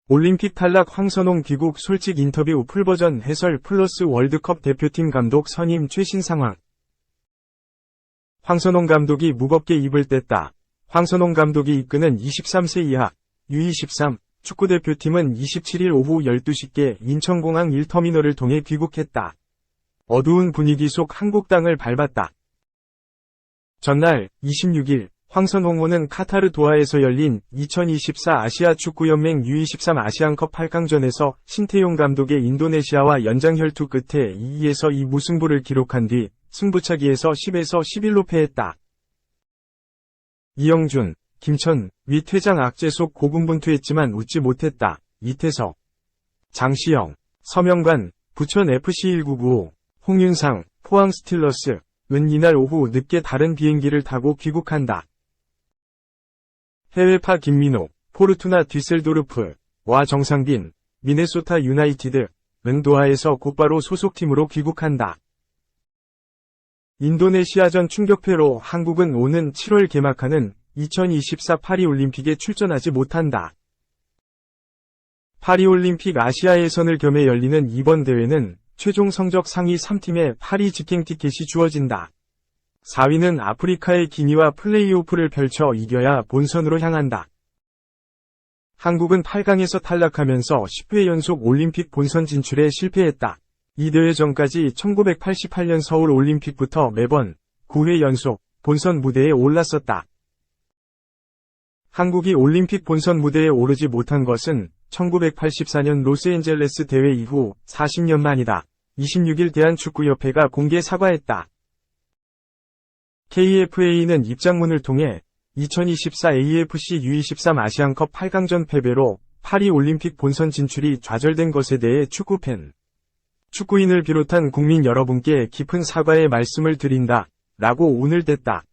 올림픽 탈락 황선홍 귀국 솔직 인터뷰 풀버전 해설 플러스 월드컵 대표팀 감독 선임 최신 상황. 황선홍 감독이 무겁게 입을 뗐다. 황선홍 감독이 이끄는 23세 이하 U23 축구대표팀은 27일 오후 12시께 인천공항 1터미널을 통해 귀국했다. 어두운 분위기 속 한국 땅을 밟았다. 전날 26일 황선홍호는 카타르 도하에서 열린 2024 아시아 축구연맹 U23 아시안컵 8강전에서 신태용 감독의 인도네시아와 연장 혈투 끝에 2-2에서 2 무승부를 기록한 뒤 승부차기에서 10에서 11로 패했다. 이영준, 김천, 위 퇴장 악재 속 고군분투했지만 웃지 못했다. 이태석, 장시영, 서명관, 부천FC 1995, 홍윤상, 포항 스틸러스, 은 이날 오후 늦게 다른 비행기를 타고 귀국한다. 해외파 김민호, 포르투나 뒤셀도르프와 정상빈, 미네소타 유나이티드, 은 도하에서 곧바로 소속팀으로 귀국한다. 인도네시아전 충격패로 한국은 오는 7월 개막하는 2024 파리올림픽에 출전하지 못한다. 파리올림픽 아시아 예선을 겸해 열리는 이번 대회는 최종 성적 상위 3팀의 파리 직행 티켓이 주어진다. 4위는 아프리카의 기니와 플레이오프를 펼쳐 이겨야 본선으로 향한다. 한국은 8강에서 탈락하면서 10회 연속 올림픽 본선 진출에 실패했다. 이 대회 전까지 1988년 서울 올림픽부터 매번 9회 연속 본선 무대에 올랐었다. 한국이 올림픽 본선 무대에 오르지 못한 것은 1984년 로스앤젤레스 대회 이후 40년 만이다. 26일 대한축구협회가 공개 사과했다. KFA는 입장문을 통해 2024 AFC U23 아시안컵 8강전 패배로 파리 올림픽 본선 진출이 좌절된 것에 대해 축구팬, 축구인을 비롯한 국민 여러분께 깊은 사과의 말씀을 드린다. 라고 오늘 댔다.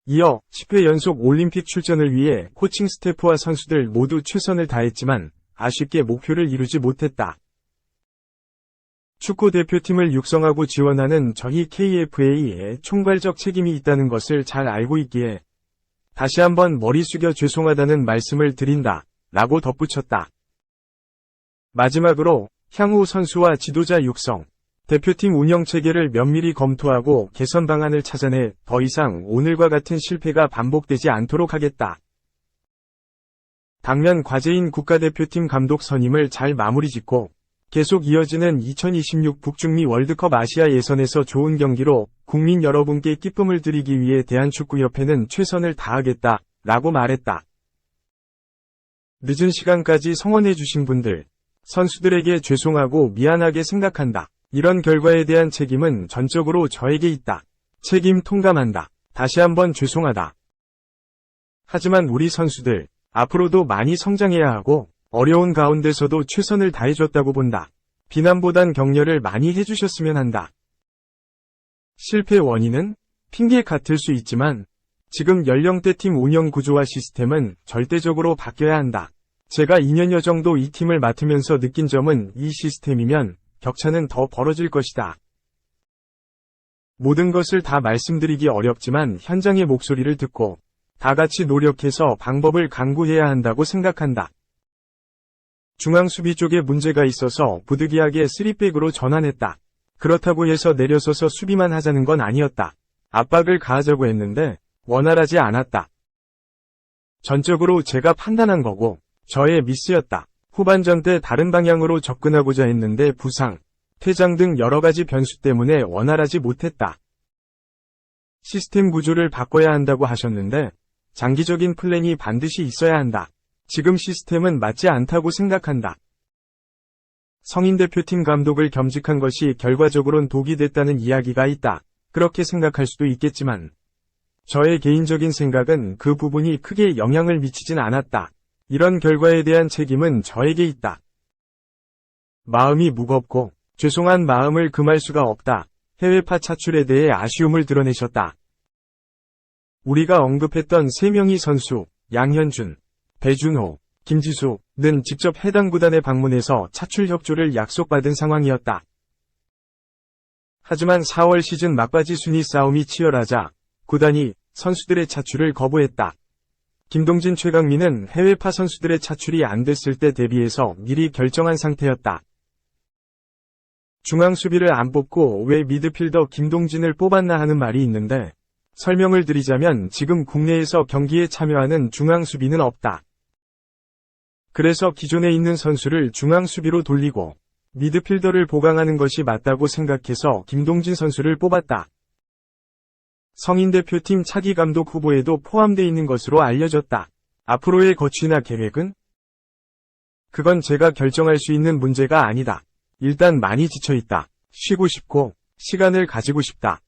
이어 10회 연속 올림픽 출전을 위해 코칭 스태프와 선수들 모두 최선을 다했지만 아쉽게 목표를 이루지 못했다. 축구대표팀을 육성하고 지원하는 저희 KFA에 총괄적 책임이 있다는 것을 잘 알고 있기에 다시 한번 머리 숙여 죄송하다는 말씀을 드린다. 라고 덧붙였다. 마지막으로 향후 선수와 지도자 육성, 대표팀 운영 체계를 면밀히 검토하고 개선 방안을 찾아내 더 이상 오늘과 같은 실패가 반복되지 않도록 하겠다. 당면 과제인 국가대표팀 감독 선임을 잘 마무리 짓고 계속 이어지는 2026 북중미 월드컵 아시아 예선에서 좋은 경기로 국민 여러분께 기쁨을 드리기 위해 대한축구협회는 최선을 다하겠다. 라고 말했다. 늦은 시간까지 성원해주신 분들, 선수들에게 죄송하고 미안하게 생각한다. 이런 결과에 대한 책임은 전적으로 저에게 있다. 책임 통감한다. 다시 한번 죄송하다. 하지만 우리 선수들, 앞으로도 많이 성장해야 하고 어려운 가운데서도 최선을 다해줬다고 본다. 비난보단 격려를 많이 해주셨으면 한다. 실패 원인은 핑계 같을 수 있지만 지금 연령대 팀 운영 구조와 시스템은 절대적으로 바뀌어야 한다. 제가 2년여 정도 이 팀을 맡으면서 느낀 점은 이 시스템이면 격차는 더 벌어질 것이다. 모든 것을 다 말씀드리기 어렵지만 현장의 목소리를 듣고 다 같이 노력해서 방법을 강구해야 한다고 생각한다. 중앙 수비 쪽에 문제가 있어서 부득이하게 3백으로 전환했다. 그렇다고 해서 내려서서 수비만 하자는 건 아니었다. 압박을 가하자고 했는데 원활하지 않았다. 전적으로 제가 판단한 거고 저의 미스였다. 후반전 때 다른 방향으로 접근하고자 했는데 부상, 퇴장 등 여러가지 변수 때문에 원활하지 못했다. 시스템 구조를 바꿔야 한다고 하셨는데 장기적인 플랜이 반드시 있어야 한다. 지금 시스템은 맞지 않다고 생각한다. 성인 대표팀 감독을 겸직한 것이 결과적으론 독이 됐다는 이야기가 있다. 그렇게 생각할 수도 있겠지만 저의 개인적인 생각은 그 부분이 크게 영향을 미치진 않았다. 이런 결과에 대한 책임은 저에게 있다. 마음이 무겁고 죄송한 마음을 금할 수가 없다. 해외파 차출에 대해 아쉬움을 드러내셨다. 우리가 언급했던 3명의 선수, 양현준, 배준호, 김지수는 직접 해당 구단에 방문해서 차출 협조를 약속받은 상황이었다. 하지만 4월 시즌 막바지 순위 싸움이 치열하자 구단이 선수들의 차출을 거부했다. 김동진, 최강민은 해외파 선수들의 차출이 안 됐을 때 대비해서 미리 결정한 상태였다. 중앙 수비를 안 뽑고 왜 미드필더 김동진을 뽑았나 하는 말이 있는데 설명을 드리자면 지금 국내에서 경기에 참여하는 중앙 수비는 없다. 그래서 기존에 있는 선수를 중앙 수비로 돌리고 미드필더를 보강하는 것이 맞다고 생각해서 김동진 선수를 뽑았다. 성인 대표팀 차기 감독 후보에도 포함되어 있는 것으로 알려졌다. 앞으로의 거취나 계획은? 그건 제가 결정할 수 있는 문제가 아니다. 일단 많이 지쳐있다. 쉬고 싶고 시간을 가지고 싶다.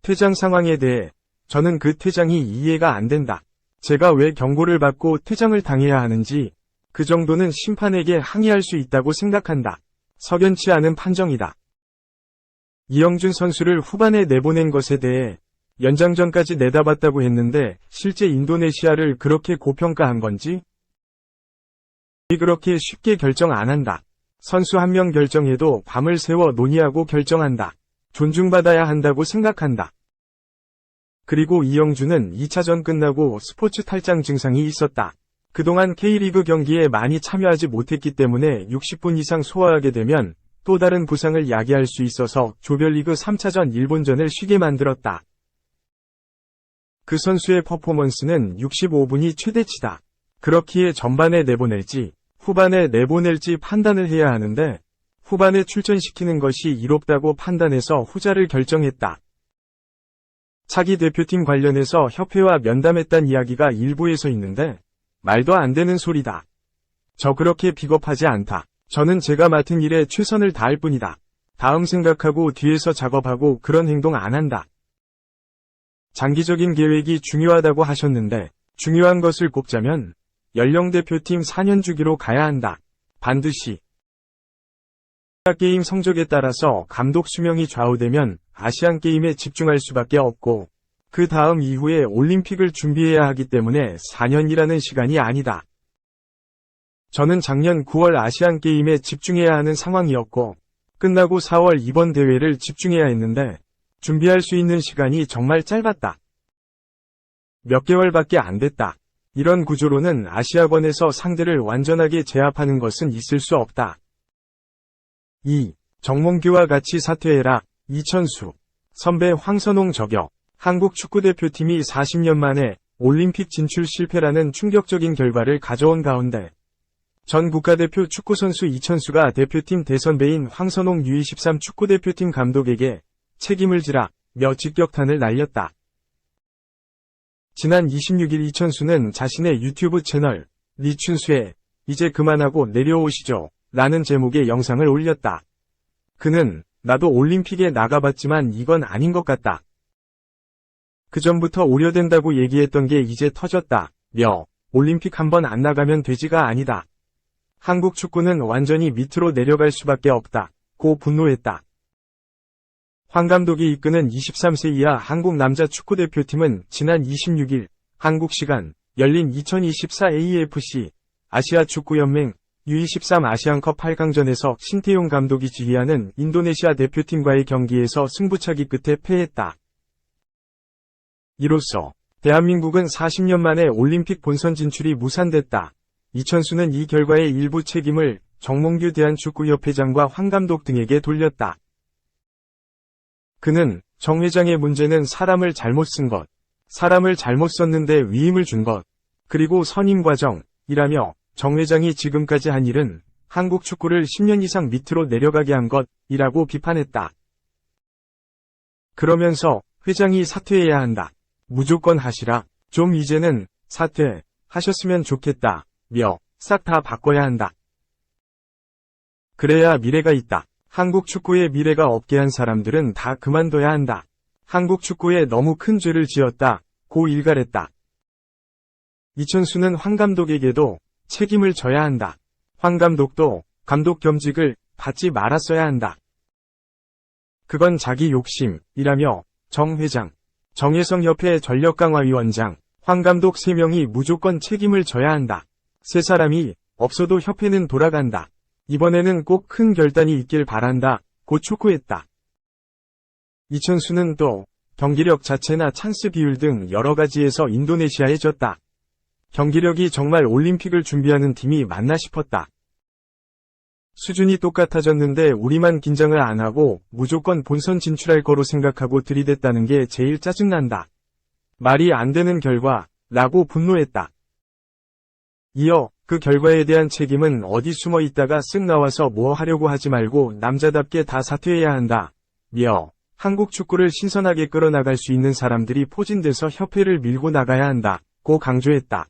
퇴장 상황에 대해 저는 그 퇴장이 이해가 안 된다. 제가 왜 경고를 받고 퇴장을 당해야 하는지 그 정도는 심판에게 항의할 수 있다고 생각한다. 석연치 않은 판정이다. 이영준 선수를 후반에 내보낸 것에 대해 연장전까지 내다봤다고 했는데 실제 인도네시아를 그렇게 고평가한 건지? 그렇게 쉽게 결정 안 한다. 선수 한 명 결정해도 밤을 새워 논의하고 결정한다. 존중받아야 한다고 생각한다. 그리고 이영준은 2차전 끝나고 스포츠 탈장 증상이 있었다. 그동안 K리그 경기에 많이 참여하지 못했기 때문에 60분 이상 소화하게 되면 또 다른 부상을 야기할 수 있어서 조별리그 3차전 일본전을 쉬게 만들었다. 그 선수의 퍼포먼스는 65분이 최대치다. 그렇기에 전반에 내보낼지 후반에 내보낼지 판단을 해야 하는데 후반에 출전시키는 것이 이롭다고 판단해서 후자를 결정했다. 차기 대표팀 관련해서 협회와 면담했단 이야기가 일부에서 있는데 말도 안 되는 소리다. 저 그렇게 비겁하지 않다. 저는 제가 맡은 일에 최선을 다할 뿐이다. 다음 생각하고 뒤에서 작업하고 그런 행동 안 한다. 장기적인 계획이 중요하다고 하셨는데 중요한 것을 꼽자면 연령대표팀 4년 주기로 가야 한다. 반드시. 아시아게임 성적에 따라서 감독 수명이 좌우되면 아시안게임에 집중할 수밖에 없고 그 다음 이후에 올림픽을 준비해야 하기 때문에 4년이라는 시간이 아니다. 저는 작년 9월 아시안게임에 집중해야 하는 상황이었고 끝나고 4월 이번 대회를 집중해야 했는데 준비할 수 있는 시간이 정말 짧았다. 몇 개월밖에 안 됐다. 이런 구조로는 아시아권에서 상대를 완전하게 제압하는 것은 있을 수 없다. 2. 정몽규와 같이 사퇴해라. 이천수. 선배 황선홍 저격. 한국 축구대표팀이 40년 만에 올림픽 진출 실패라는 충격적인 결과를 가져온 가운데 전 국가대표 축구선수 이천수가 대표팀 대선배인 황선홍 U23 축구대표팀 감독에게 책임을 지라며 직격탄을 날렸다. 지난 26일 이천수는 자신의 유튜브 채널 리춘수에 이제 그만하고 내려오시죠 라는 제목의 영상을 올렸다. 그는 나도 올림픽에 나가봤지만 이건 아닌 것 같다. 그전부터 우려된다고 얘기했던 게 이제 터졌다. 며 올림픽 한번 안 나가면 되지가 아니다. 한국 축구는 완전히 밑으로 내려갈 수밖에 없다. 고 분노했다. 황 감독이 이끄는 23세 이하 한국 남자 축구대표팀은 지난 26일 한국 시간 열린 2024 AFC 아시아 축구연맹 U23 아시안컵 8강전에서 신태용 감독이 지휘하는 인도네시아 대표팀과의 경기에서 승부차기 끝에 패했다. 이로써 대한민국은 40년 만에 올림픽 본선 진출이 무산됐다. 이천수는 이 결과의 일부 책임을 정몽규 대한축구협회장과 황 감독 등에게 돌렸다. 그는 정 회장의 문제는 사람을 잘못 쓴 것, 사람을 잘못 썼는데 위임을 준 것, 그리고 선임 과정이라며 정 회장이 지금까지 한 일은 한국 축구를 10년 이상 밑으로 내려가게 한 것이라고 비판했다. 그러면서 회장이 사퇴해야 한다. 무조건 하시라. 좀 이제는 사퇴하셨으면 좋겠다. 며 싹 다 바꿔야 한다. 그래야 미래가 있다. 한국 축구에 미래가 없게 한 사람들은 다 그만둬야 한다. 한국 축구에 너무 큰 죄를 지었다. 고 일갈했다. 이천수는 황 감독에게도 책임을 져야 한다. 황 감독도 감독 겸직을 받지 말았어야 한다. 그건 자기 욕심이라며 정 회장, 정혜성협회 전력강화위원장, 황 감독 3명이 무조건 책임을 져야 한다. 세 사람이 없어도 협회는 돌아간다. 이번에는 꼭 큰 결단이 있길 바란다. 고 촉구했다. 이천수는 또 경기력 자체나 찬스 비율 등 여러 가지에서 인도네시아에 졌다. 경기력이 정말 올림픽을 준비하는 팀이 맞나 싶었다. 수준이 똑같아졌는데 우리만 긴장을 안 하고 무조건 본선 진출할 거로 생각하고 들이댔다는 게 제일 짜증난다. 말이 안 되는 결과, 라고 분노했다. 이어 그 결과에 대한 책임은 어디 숨어 있다가 쓱 나와서 뭐 하려고 하지 말고 남자답게 다 사퇴해야 한다. 며 한국 축구를 신선하게 끌어나갈 수 있는 사람들이 포진돼서 협회를 밀고 나가야 한다. 고 강조했다.